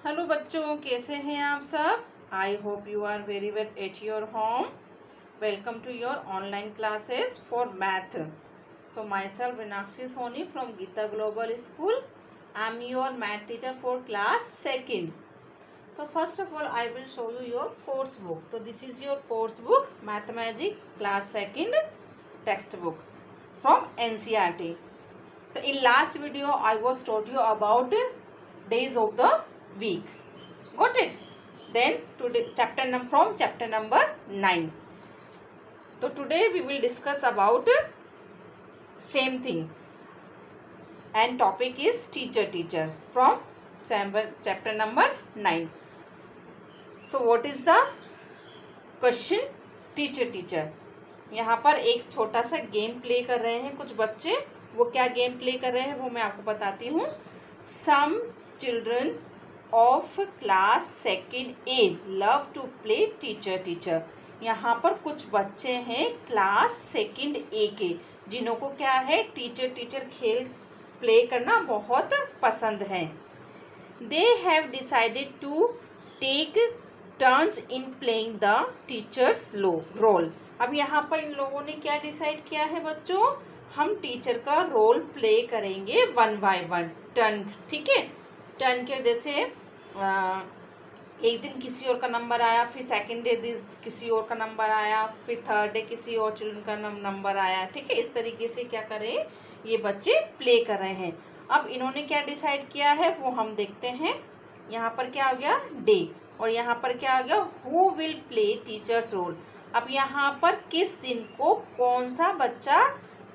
Hello बच्चों, कैसे हैं आप सब। I hope you are very well at your home. Welcome to your online classes for math. So myself Meenakshi Soni from Geeta Global School. I am your math teacher for class second. तो first of all I will show you your course book. तो this is your course book mathematic class second text book from NCERT. So in last video I was taught you about days of the week. Got it? Then today from chapter number 9. So today we will discuss about same thing and topic is teacher from chapter number 9. So what is the question teacher? यहाँ पर एक छोटा सा game play कर रहे हैं कुछ बच्चे। वो क्या गेम प्ले कर रहे हैं वो मैं आपको बताती हूँ। Some children of class second A love to play teacher. यहाँ पर कुछ बच्चे हैं क्लास सेकेंड ए के जिन्हों को क्या है टीचर खेल प्ले करना बहुत पसंद है। They have decided to take turns in playing the teachers role. अब यहाँ पर इन लोगों ने क्या डिसाइड किया है बच्चों, हम टीचर का रोल प्ले करेंगे 1 बाय 1 टर्न। ठीक है, टर्न के जैसे एक दिन किसी और का नंबर आया, फिर सेकंड डे किसी और का नंबर आया, फिर थर्ड डे किसी और चिल्ड्रन का नंबर आया। ठीक है, इस तरीके से क्या करें ये बच्चे प्ले कर रहे हैं। अब इन्होंने क्या डिसाइड किया है वो हम देखते हैं। यहाँ पर क्या आ गया डे और यहाँ पर क्या आ गया who will play teachers role. अब यहाँ पर किस दिन को कौन सा बच्चा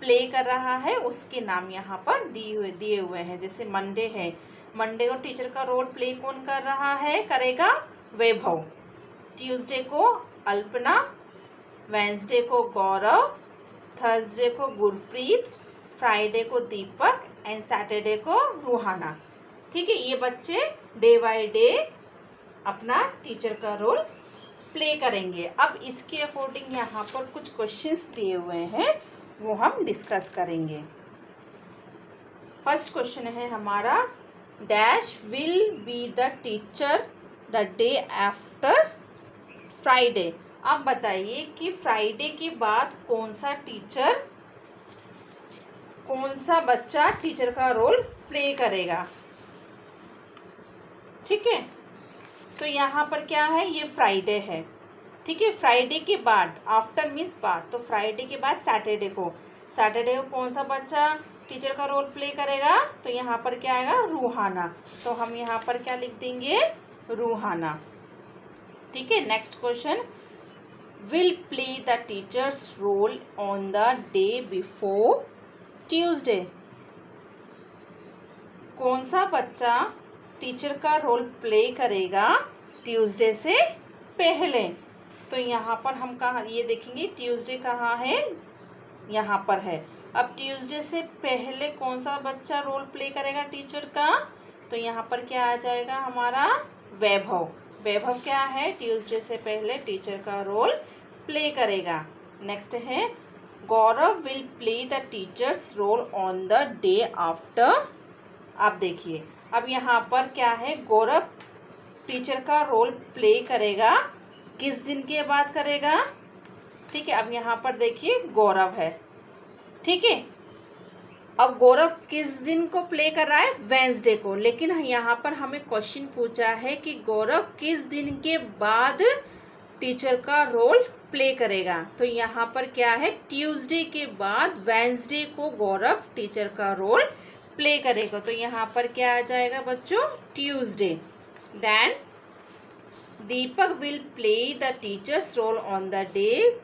प्ले कर रहा है उसके नाम यहाँ पर दिए हुए हैं। जैसे मंडे है, मंडे को टीचर का रोल प्ले कौन कर रहा है करेगा वैभव। ट्यूसडे को अल्पना, वेंसडे को गौरव, थर्सडे को गुरप्रीत, फ्राइडे को दीपक एंड सैटरडे को रूहाना। ठीक है, ये बच्चे डे बाय डे अपना टीचर का रोल प्ले करेंगे। अब इसके अकॉर्डिंग यहाँ पर कुछ क्वेश्चंस दिए हुए हैं वो हम डिस्कस करेंगे। फर्स्ट क्वेश्चन है हमारा dash will be the teacher the day after Friday. अब बताइए कि फ्राइडे के बाद कौन सा बच्चा टीचर का रोल प्ले करेगा। ठीक है, तो यहाँ पर क्या है ये फ्राइडे है। ठीक है, फ्राइडे के बाद आफ्टर मीन्स बाद, तो फ्राइडे के बाद सैटरडे को कौन सा बच्चा टीचर का रोल प्ले करेगा, तो यहाँ पर क्या आएगा रूहाना। तो हम यहाँ पर क्या लिख देंगे रूहाना। ठीक है, next question will play the teachers role on the day before Tuesday. कौन सा बच्चा टीचर का रोल प्ले करेगा ट्यूसडे से पहले। तो यहाँ पर हम कहाँ ये देखेंगे ट्यूसडे कहाँ है यहाँ पर है। अब ट्यूसडे से पहले कौन सा बच्चा रोल प्ले करेगा टीचर का, तो यहाँ पर क्या आ जाएगा हमारा वैभव। वैभव क्या है ट्यूसडे से पहले टीचर का रोल प्ले करेगा। नेक्स्ट है Gaurav will play the teachers role on the day after. आप देखिए अब यहाँ पर क्या है गौरव टीचर का रोल प्ले करेगा किस दिन के बाद करेगा। ठीक है, अब यहाँ पर देखिए गौरव है। ठीक है, अब गौरव किस दिन को प्ले कर रहा है वेंसडे को, लेकिन यहाँ पर हमें क्वेश्चन पूछा है कि गौरव किस दिन के बाद टीचर का रोल प्ले करेगा। तो यहाँ पर क्या है ट्यूसडे के बाद वेंसडे को गौरव टीचर का रोल प्ले करेगा। तो यहाँ पर क्या आ जाएगा बच्चों Tuesday. Then Deepak will play the teachers role on the day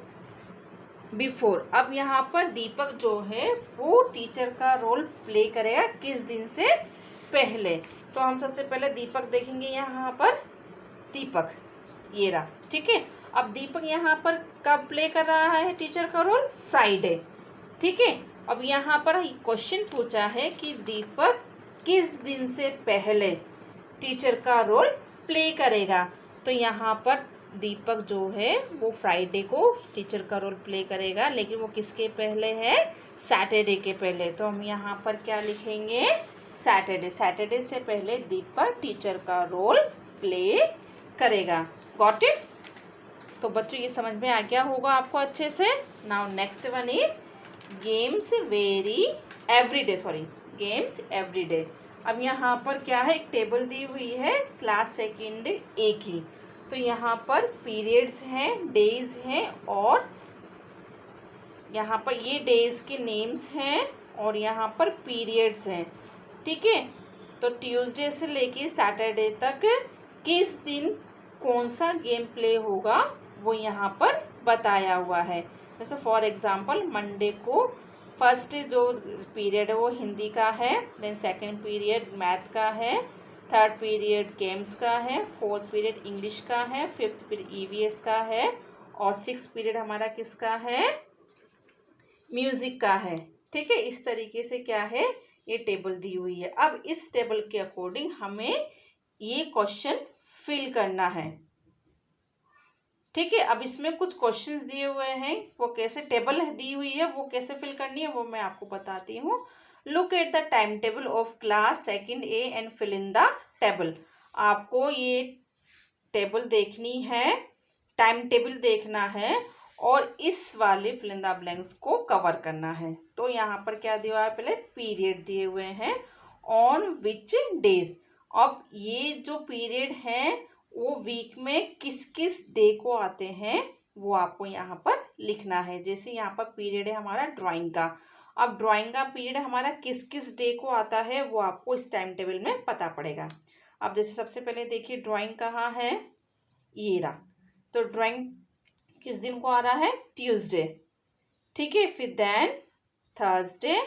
before. अब यहाँ पर दीपक जो है वो टीचर का रोल प्ले करेगा किस दिन से पहले। तो हम सबसे पहले दीपक देखेंगे। यहाँ पर दीपक ये रहा। ठीक है, अब दीपक यहाँ पर कब प्ले कर रहा है टीचर का रोल फ्राइडे। ठीक है, अब यहाँ पर क्वेश्चन पूछा है कि दीपक किस दिन से पहले टीचर का रोल प्ले करेगा। तो यहाँ पर दीपक जो है वो फ्राइडे को टीचर का रोल प्ले करेगा, लेकिन वो किसके पहले है सैटरडे के पहले। तो हम यहाँ पर क्या लिखेंगे सैटरडे। सैटरडे से पहले दीपक टीचर का रोल प्ले करेगा। Got it? तो बच्चों ये समझ में आ गया होगा आपको अच्छे से। Now next one is games games everyday. अब यहाँ पर क्या है, एक टेबल दी हुई है क्लास सेकंड ए की। तो यहाँ पर पीरियड्स हैं, डेज हैं, और यहाँ पर ये डेज के नेम्स हैं और यहाँ पर पीरियड्स हैं। ठीक है, तो ट्यूसडे से लेके सैटरडे तक किस दिन कौन सा गेम प्ले होगा वो यहाँ पर बताया हुआ है। जैसे फॉर एग्जांपल मंडे को फर्स्ट जो पीरियड है वो हिंदी का है, देन सेकंड पीरियड मैथ का है, थर्ड पीरियड गेम्स का है, फोर्थ पीरियड इंग्लिश का है, फिफ्थ पीरियड ईवीएस का है, और सिक्स पीरियड हमारा किसका है, म्यूजिक का है। ठीक है, इस तरीके से क्या है ये टेबल दी हुई है। अब इस टेबल के अकॉर्डिंग हमें ये क्वेश्चन फिल करना है। ठीक है, अब इसमें कुछ क्वेश्चंस दिए हुए हैं, वो कैसे टेबल दी हुई है वो कैसे फिल करनी है वो मैं आपको बताती हूँ। Look at the time table of class second A and fill in the table. आपको ये टेबल देखनी है, टाइम टेबल देखना है और इस वाले फिल इन द ब्लैंक्स को कवर करना है। तो यहाँ पर क्या दिया हुआ है, पहले पीरियड दिए हुए हैं, ऑन विच डेज। अब ये जो पीरियड है वो वीक में किस किस डे को आते हैं वो आपको यहाँ पर लिखना है। जैसे यहाँ पर पीरियड है हमारा ड्राइंग का, अब ड्राइंग का पीरियड हमारा किस किस डे को आता है वो आपको इस टाइम टेबल में पता पड़ेगा। अब जैसे सबसे पहले देखिए ड्राइंग कहाँ है, ये रहा। तो ड्राइंग किस दिन को आ रहा है, ट्यूसडे। ठीक है, फिर देन थर्सडे,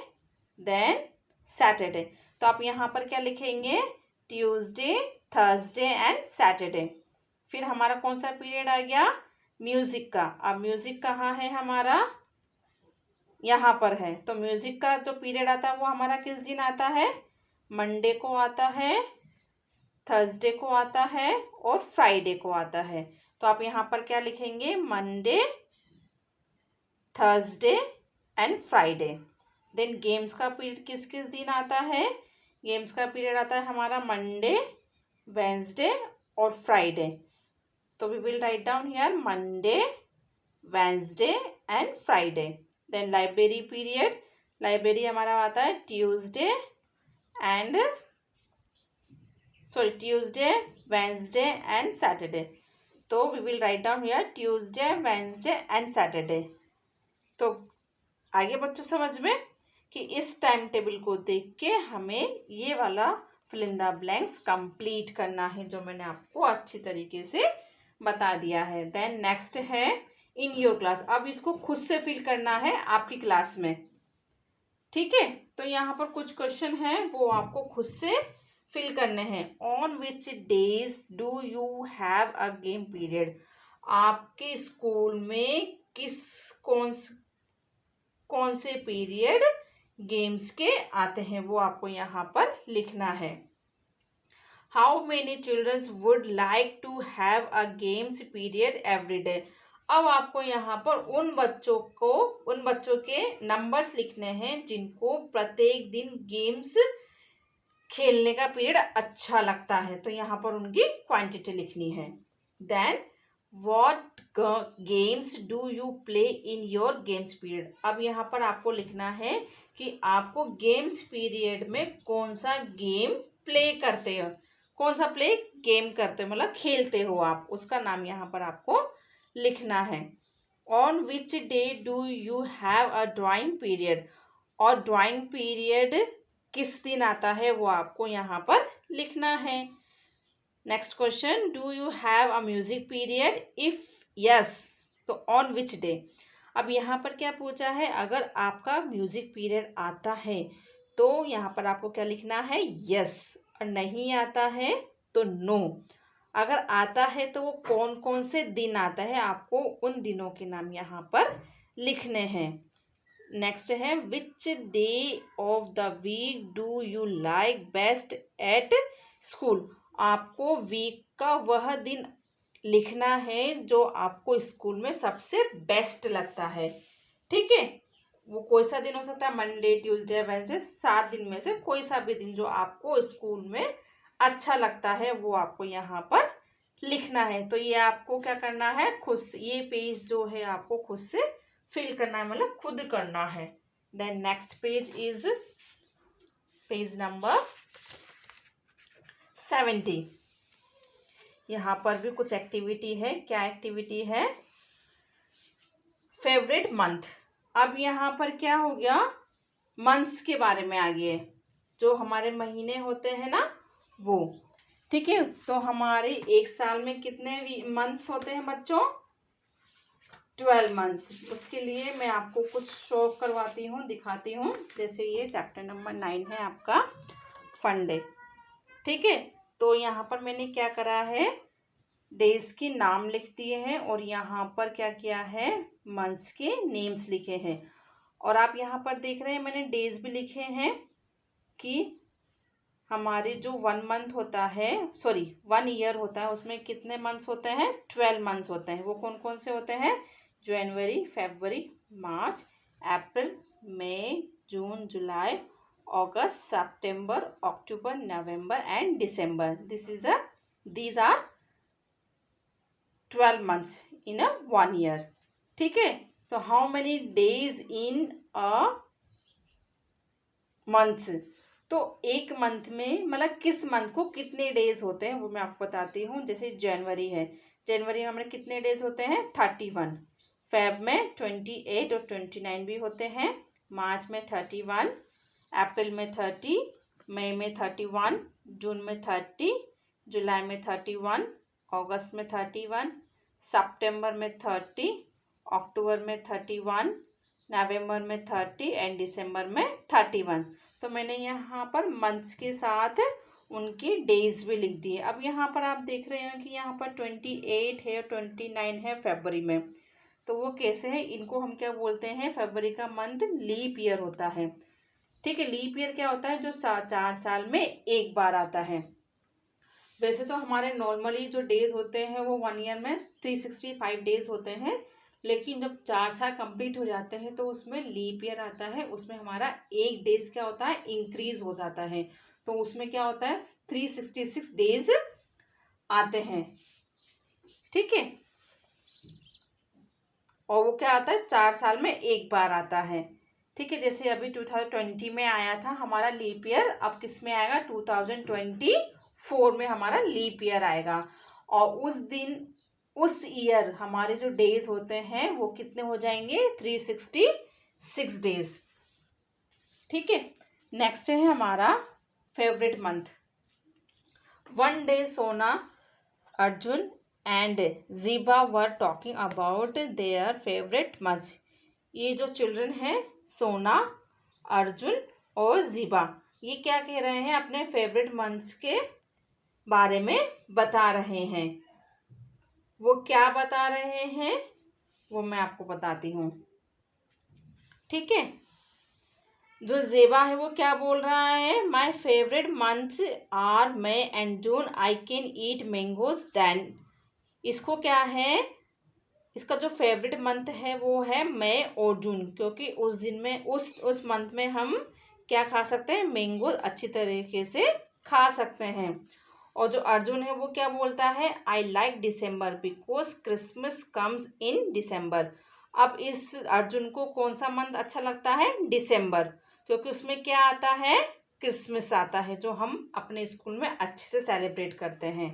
देन सैटरडे। तो आप यहाँ पर क्या लिखेंगे, ट्यूसडे, थर्सडे एंड सैटरडे। फिर हमारा कौन सा पीरियड आ गया, म्यूजिक का। अब म्यूजिक कहाँ है हमारा, यहाँ पर है। तो म्यूजिक का जो पीरियड आता है वो हमारा किस दिन आता है, मंडे को आता है, थर्सडे को आता है और फ्राइडे को आता है। तो आप यहाँ पर क्या लिखेंगे, Monday, Thursday and Friday. Then games का पीरियड किस किस दिन आता है, गेम्स का पीरियड आता है हमारा मंडे, वेंसडे और फ्राइडे। तो we will write down here Monday, Wednesday and Friday. Then library period, library हमारा आता है ट्यूसडे, वेंसडे एंड सैटरडे। तो we will write down here Tuesday, Wednesday and Saturday. तो आगे बच्चों समझ में कि इस टाइम टेबल को देख के हमें ये वाला fill in the blanks complete करना है, जो मैंने आपको अच्छी तरीके से बता दिया है। देन नेक्स्ट है इन योर क्लास। अब इसको खुद से फिल करना है आपकी क्लास में। ठीक है, तो यहाँ पर कुछ क्वेश्चन हैं वो आपको खुद से फिल करने हैं। On which days do you have a game period. आपके स्कूल में कौन से पीरियड गेम्स के आते हैं वो आपको यहाँ पर लिखना है। How many childrens would like to have a games period every day. अब आपको यहाँ पर उन बच्चों के नंबर्स लिखने हैं जिनको प्रत्येक दिन गेम्स खेलने का पीरियड अच्छा लगता है। तो यहाँ पर उनकी क्वांटिटी लिखनी है। Then what games do you play in your games period. अब यहाँ पर आपको लिखना है कि आपको गेम्स पीरियड में कौन सा गेम प्ले करते हो, कौन सा गेम करते हो, मतलब खेलते हो आप, उसका नाम यहाँ पर आपको लिखना है। On which day do you have a drawing period. और ड्राइंग पीरियड किस दिन आता है वो आपको यहाँ पर लिखना है। Next question, do you have a music period, if yes तो ऑन विच डे। अब यहाँ पर क्या पूछा है, अगर आपका म्यूजिक पीरियड आता है तो यहाँ पर आपको क्या लिखना है, यस, और नहीं आता है तो नो। अगर आता है तो वो कौन कौन से दिन आता है आपको उन दिनों के नाम यहाँ पर लिखने हैं। नेक्स्ट है which day of the week do you like best at school. आपको वीक का वह दिन लिखना है जो आपको स्कूल में सबसे बेस्ट लगता है। ठीक है, वो कोई सा दिन हो सकता है, मंडे, ट्यूसडे, वेडनेसडे, 7 दिन में से कोई सा भी दिन जो आपको स्कूल में अच्छा लगता है वो आपको यहाँ पर लिखना है। तो ये आपको क्या करना है, खुद से ये पेज जो है आपको खुद से फिल करना है, मतलब खुद करना है। Then next page is page number 70। यहाँ पर भी कुछ एक्टिविटी है। क्या एक्टिविटी है, फेवरेट मंथ। अब यहाँ पर क्या हो गया, मंथ्स के बारे में आ गए, जो हमारे महीने होते हैं ना वो। ठीक है, तो हमारे एक साल में कितने मंथ्स होते हैं बच्चों, 12 मंथ्स। उसके लिए मैं आपको कुछ शो करवाती हूँ, दिखाती हूँ। जैसे ये चैप्टर नंबर 9 है आपका फन डे। ठीक है, तो यहाँ पर मैंने क्या करा है, डेज के नाम लिख दिए हैं और यहाँ पर क्या किया है, मंथ्स के नेम्स लिखे हैं। और आप यहाँ पर देख रहे हैं मैंने डेज भी लिखे हैं कि हमारे जो 1 मंथ होता है, सॉरी 1 ईयर होता है, उसमें कितने मंथ्स होते हैं, 12 मंथ्स होते हैं। वो कौन कौन से होते हैं, January, February, March, April, May, June, July, August, September, October, November and December. These are 12 months in a 1 year. ठीक है, तो how many days in a months, तो एक मंथ में मतलब किस मंथ को कितने डेज होते हैं वो मैं आपको बताती हूँ। जैसे जनवरी है, जनवरी में हमारे कितने डेज होते हैं, 31। फेब में 28 और 29 भी होते हैं। मार्च में 31, अप्रैल में 30, मई में 31, जून में 30, जुलाई में 31, अगस्त में 31, सितंबर में 30, अक्टूबर में 31, नवंबर में 30 एंड दिसंबर में 31। तो मैंने यहाँ पर मंथ्स के साथ उनकी डेज भी लिख दिए। अब यहाँ पर आप देख रहे हैं कि यहाँ पर 28 है, 29 है फरवरी में। तो वो कैसे है, इनको हम क्या बोलते हैं, फरवरी का मंथ लीप ईयर होता है। ठीक है, लीप ईयर क्या होता है, जो 4 साल में एक बार आता है। वैसे तो हमारे नॉर्मली जो डेज होते हैं वो 1 ईयर में 365 डेज होते हैं, लेकिन जब 4 साल कंप्लीट हो जाते हैं तो उसमें लीप ईयर आता है। उसमें हमारा एक डेज क्या होता है, इंक्रीज हो जाता है। तो उसमें क्या होता है, 366 डेज आते हैं। ठीक है, और वो क्या आता है, 4 साल में एक बार आता है। ठीक है, जैसे अभी 2020 में आया था हमारा लीप ईयर, अब किस में आएगा, 2024 में हमारा लीप ईयर आएगा। और उस दिन उस ईयर हमारे जो डेज होते हैं वो कितने हो जाएंगे, 366 डेज। ठीक है, नेक्स्ट है हमारा favourite month. One day Sona, Arjun and Zeba were talking about their favourite month. ये जो चिल्ड्रन हैं, सोना, अर्जुन और जीबा, ये क्या कह रहे हैं, अपने फेवरेट मंथ्स के बारे में बता रहे हैं। वो क्या बता रहे हैं वो मैं आपको बताती हूँ। ठीक है, जो जेबा है वो क्या बोल रहा है, my favourite months are May and June, I can eat mangoes then. इसको क्या है, इसका जो फेवरेट मंथ है वो है मई और जून, क्योंकि उस दिन में उस मंथ में हम क्या खा सकते हैं, मैंगो अच्छी तरीके से खा सकते हैं। और जो अर्जुन है वो क्या बोलता है, I like December because Christmas comes in December. अब इस अर्जुन को कौन सा मंथ अच्छा लगता है, दिसंबर, क्योंकि उसमें क्या आता है, क्रिसमस आता है, जो हम अपने स्कूल में अच्छे से सेलिब्रेट करते हैं।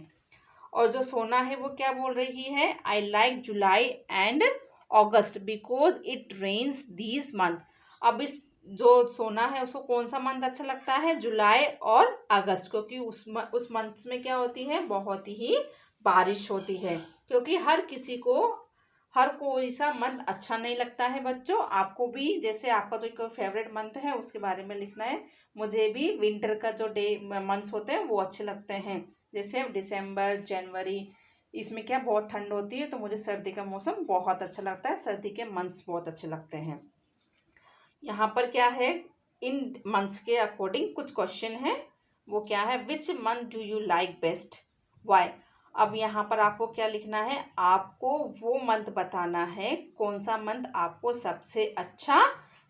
और जो सोना है वो क्या बोल रही है, I like July and August because it rains these month. अब इस जो सोना है उसको कौन सा मंथ अच्छा लगता है, जुलाई और अगस्त, क्योंकि उस मंथ में क्या होती है, बहुत ही बारिश होती है। क्योंकि हर कोई सा मंथ अच्छा नहीं लगता है बच्चों। आपको भी जैसे आपका जो फेवरेट मंथ है उसके बारे में लिखना है। मुझे भी विंटर का जो मंथ्स होते हैं वो अच्छे लगते हैं, जैसे दिसंबर, जनवरी, इसमें क्या बहुत ठंड होती है, तो मुझे सर्दी का मौसम बहुत अच्छा लगता है, सर्दी के मंथ्स बहुत अच्छे लगते हैं। यहाँ पर क्या है, इन मंथ्स के अकॉर्डिंग कुछ क्वेश्चन है। वो क्या है, which month do you like best, why. अब यहाँ पर आपको क्या लिखना है, आपको वो मंथ बताना है कौन सा मंथ आपको सबसे अच्छा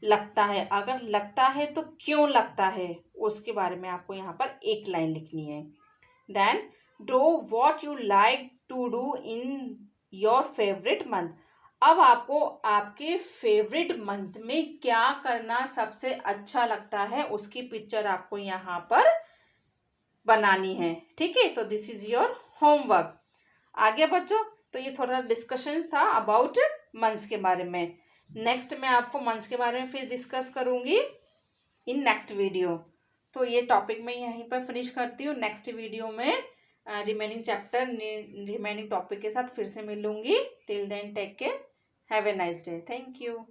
लगता है, अगर लगता है तो क्यों लगता है, उसके बारे में आपको यहाँ पर एक लाइन लिखनी है। Then do what you like to do in your favourite month. अब आपको आपके फेवरेट मंथ में क्या करना सबसे अच्छा लगता है उसकी पिक्चर आपको यहाँ पर बनानी है। ठीक है, तो दिस इज योर होमवर्क। आगे बच्चों, तो ये थोड़ा डिस्कशंस था अबाउट मंथ्स के बारे में। नेक्स्ट मैं आपको मंथ्स के बारे में फिर डिस्कस करूंगी इन नेक्स्ट वीडियो। तो ये टॉपिक मैं यहीं पर फिनिश करती हूँ। नेक्स्ट वीडियो में रिमेनिंग चैप्टर रिमेनिंग टॉपिक के साथ फिर से मिलूंगी। Till then take care, have a nice day, thank you.